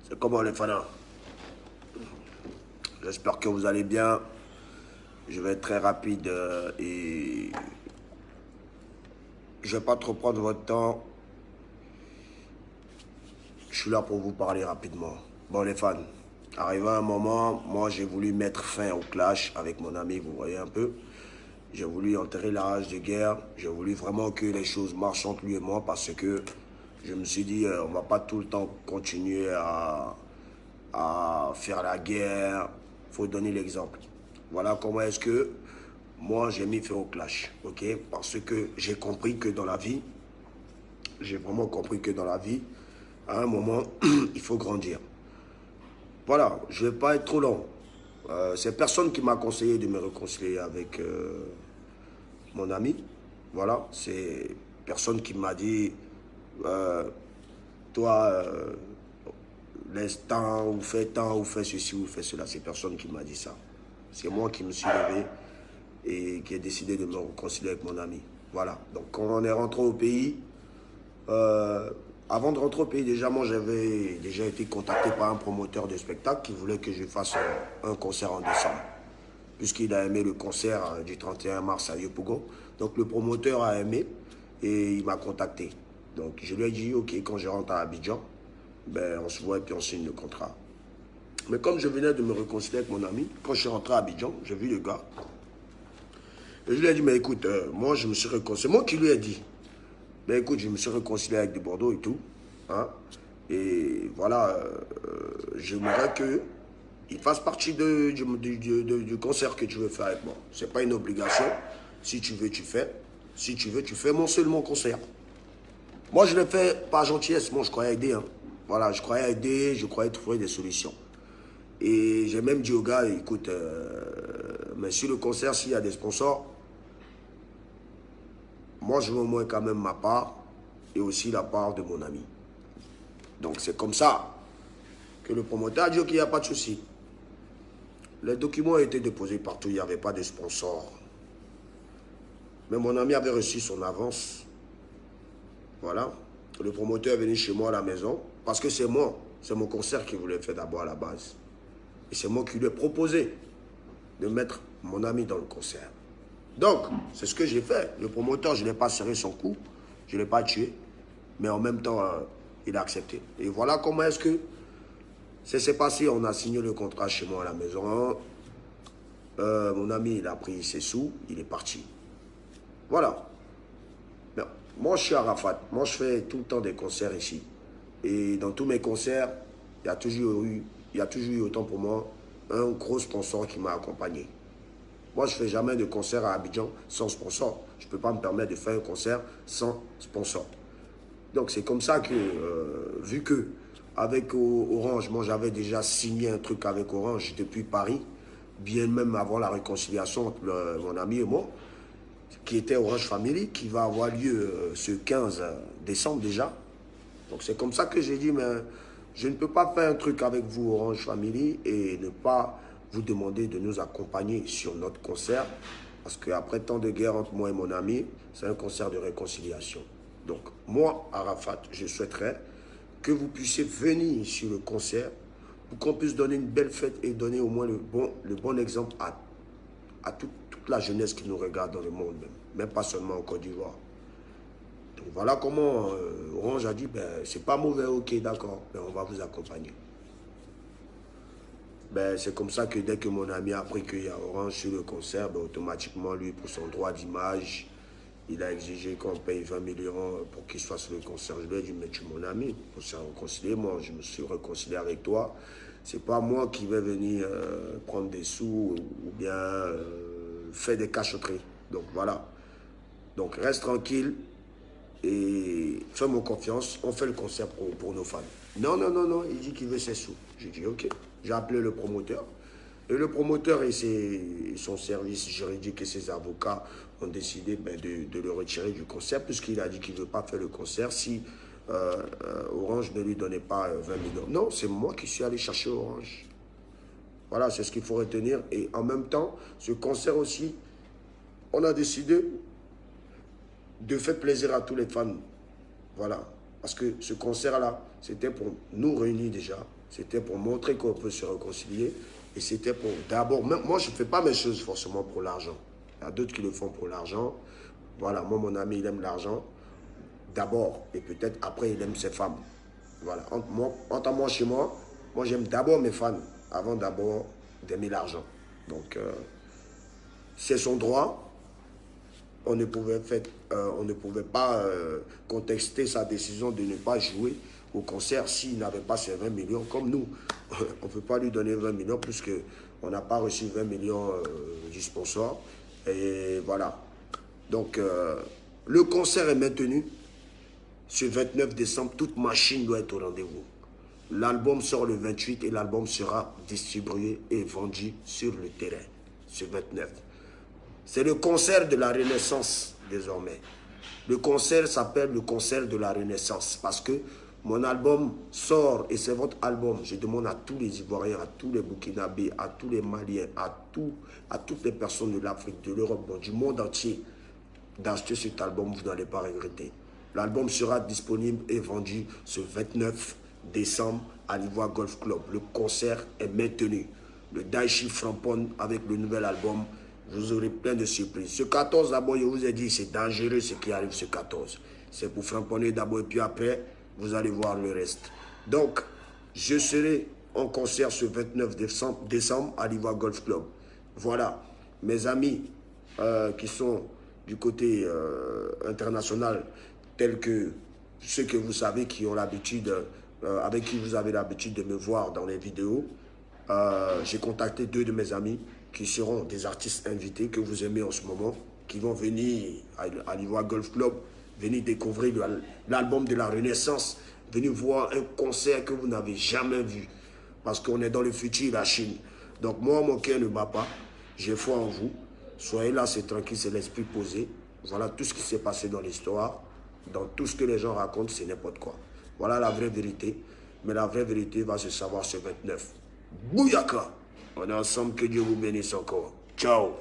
C'est comment les fans? J'espère que vous allez bien. Je vais être très rapide et je vais pas trop prendre votre temps. Je suis là pour vous parler rapidement. Bon les fans, arrivé à un moment, moi j'ai voulu mettre fin au clash avec mon ami, vous voyez un peu. J'ai voulu enterrer la rage de guerre. J'ai voulu vraiment que les choses marchent entre lui et moi parce que je me suis dit, on va pas tout le temps continuer à faire la guerre. Il faut donner l'exemple. Voilà comment est-ce que moi j'ai mis fin au clash. Ok? Parce que j'ai compris que dans la vie, j'ai vraiment compris que dans la vie, à un moment, il faut grandir. Voilà, je ne vais pas être trop long. C'est personne qui m'a conseillé de me réconcilier avec mon ami. Voilà, c'est personne qui m'a dit, euh, toi, laisse tant, ou fais ceci, ou fais cela. C'est personne qui m'a dit ça. C'est moi qui me suis levé et qui ai décidé de me réconcilier avec mon ami. Voilà, donc quand on est rentré au pays, euh, avant de rentrer au pays, déjà, moi, j'avais déjà été contacté par un promoteur de spectacle qui voulait que je fasse un concert en décembre, puisqu'il a aimé le concert du 31 mars à Yopougon. Donc, le promoteur a aimé et il m'a contacté. Donc, je lui ai dit, OK, quand je rentre à Abidjan, ben, on se voit et puis on signe le contrat. Mais comme je venais de me réconcilier avec mon ami, quand je suis rentré à Abidjan, j'ai vu le gars. Et je lui ai dit, mais écoute, moi, je me suis réconcilié. C'est moi qui lui ai dit. Ben écoute, je me suis réconcilié avec de Bordeaux et tout. Hein, et voilà, j'aimerais qu'il fasse partie du concert que tu veux faire avec moi. Ce n'est pas une obligation. Si tu veux, tu fais. Si tu veux, tu fais mon concert. Moi, je l'ai fait par gentillesse. Moi, je croyais aider. Hein. Voilà, je croyais aider, je croyais trouver des solutions. Et j'ai même dit au gars, écoute, mais sur le concert, s'il y a des sponsors, moi, je veux au moins quand même ma part et aussi la part de mon ami. Donc, c'est comme ça que le promoteur a dit qu'il n'y a pas de souci. Les documents ont été déposés partout, il n'y avait pas de sponsor. Mais mon ami avait reçu son avance. Voilà. Le promoteur est venu chez moi à la maison parce que c'est moi, c'est mon concert qu'il voulait faire d'abord à la base. Et c'est moi qui lui ai proposé de mettre mon ami dans le concert. Donc, c'est ce que j'ai fait. Le promoteur, je ne l'ai pas serré son cou, je ne l'ai pas tué, mais en même temps, il a accepté. Et voilà comment est-ce que ça s'est passé. On a signé le contrat chez moi à la maison. Mon ami, il a pris ses sous, il est parti. Voilà. Mais moi, je suis à Rafat. Moi, je fais tout le temps des concerts ici. Et dans tous mes concerts, il y a toujours eu autant pour moi un gros sponsor qui m'a accompagné. Moi, je ne fais jamais de concert à Abidjan sans sponsor. Je ne peux pas me permettre de faire un concert sans sponsor. Donc, c'est comme ça que, vu que avec Orange, moi, j'avais déjà signé un truc avec Orange depuis Paris, bien même avant la réconciliation entre mon ami et moi, qui était Orange Family, qui va avoir lieu ce 15 décembre déjà. Donc c'est comme ça que j'ai dit, mais je ne peux pas faire un truc avec vous, Orange Family, et ne pas vous demander de nous accompagner sur notre concert, parce qu'après tant de guerre entre moi et mon ami, c'est un concert de réconciliation. Donc moi, Arafat, je souhaiterais que vous puissiez venir sur le concert pour qu'on puisse donner une belle fête et donner au moins le bon exemple à toute la jeunesse qui nous regarde dans le monde, même pas seulement en Côte d'Ivoire. Donc voilà comment Orange a dit, ben, c'est pas mauvais, ok, d'accord, ben, on va vous accompagner. Ben, c'est comme ça que dès que mon ami a appris qu'il y a Orange sur le concert, ben, automatiquement, lui, pour son droit d'image, il a exigé qu'on paye 20 millions pour qu'il soit sur le concert. Je lui ai dit, mais tu es mon ami, pour se réconcilier, moi, je me suis réconcilié avec toi. C'est pas moi qui vais venir prendre des sous ou bien faire des cachotteries. Donc voilà. Donc reste tranquille et fais-moi confiance. On fait le concert pour nos fans. Non, non, non, non. Il dit qu'il veut ses sous. J'ai dit ok. J'ai appelé le promoteur. Et le promoteur et son service juridique et ses avocats ont décidé ben, de le retirer du concert puisqu'il a dit qu'il ne veut pas faire le concert si Orange ne lui donnait pas 20 millions. Non, c'est moi qui suis allé chercher Orange. Voilà, c'est ce qu'il faut retenir. Et en même temps, ce concert aussi, on a décidé de faire plaisir à tous les fans. Voilà. Parce que ce concert-là, c'était pour nous réunir déjà. C'était pour montrer qu'on peut se réconcilier. Et c'était pour d'abord... Moi, je ne fais pas mes choses forcément pour l'argent. Il y a d'autres qui le font pour l'argent. Voilà, moi, mon ami, il aime l'argent. D'abord, et peut-être après, il aime ses femmes. Voilà, entre moi, chez moi, moi, j'aime d'abord mes fans avant d'abord d'aimer l'argent. Donc, c'est son droit. On ne pouvait pas contester sa décision de ne pas jouer au concert s'il n'avait pas ses 20 millions comme nous. On ne peut pas lui donner 20 millions puisque on n'a pas reçu 20 millions du sponsor. Et voilà. Donc, le concert est maintenu. Ce 29 décembre, toute machine doit être au rendez-vous. L'album sort le 28 et l'album sera distribué et vendu sur le terrain, ce 29. C'est le concert de la Renaissance désormais. Le concert s'appelle le concert de la Renaissance parce que mon album sort et c'est votre album. Je demande à tous les Ivoiriens, à tous les Burkinabés, à tous les Maliens, à toutes les personnes de l'Afrique, de l'Europe, du monde entier d'acheter cet album, vous n'allez pas regretter. L'album sera disponible et vendu ce 29 décembre à l'Ivoire Golf Club. Le concert est maintenu. Le Daichi Frampon avec le nouvel album, vous aurez plein de surprises. Ce 14 d'abord, je vous ai dit, c'est dangereux ce qui arrive ce 14. C'est pour framponner d'abord et puis après, vous allez voir le reste. Donc, je serai en concert ce 29 décembre à l'Ivoire Golf Club. Voilà, mes amis qui sont du côté international, tels que ceux que vous savez qui ont l'habitude, avec qui vous avez l'habitude de me voir dans les vidéos. J'ai contacté 2 de mes amis qui seront des artistes invités que vous aimez en ce moment, qui vont venir à l'Ivoire Golf Club, venir découvrir l'album de la Renaissance, venir voir un concert que vous n'avez jamais vu, parce qu'on est dans le futur, la Chine. Donc moi, mon cœur ne bat pas, j'ai foi en vous. Soyez là, c'est tranquille, c'est l'esprit posé. Voilà tout ce qui s'est passé dans l'histoire. Dans tout ce que les gens racontent, c'est n'importe quoi. Voilà la vraie vérité. Mais la vraie vérité va se savoir ce 29. Bouyaka! On est ensemble, que Dieu vous bénisse encore. Ciao!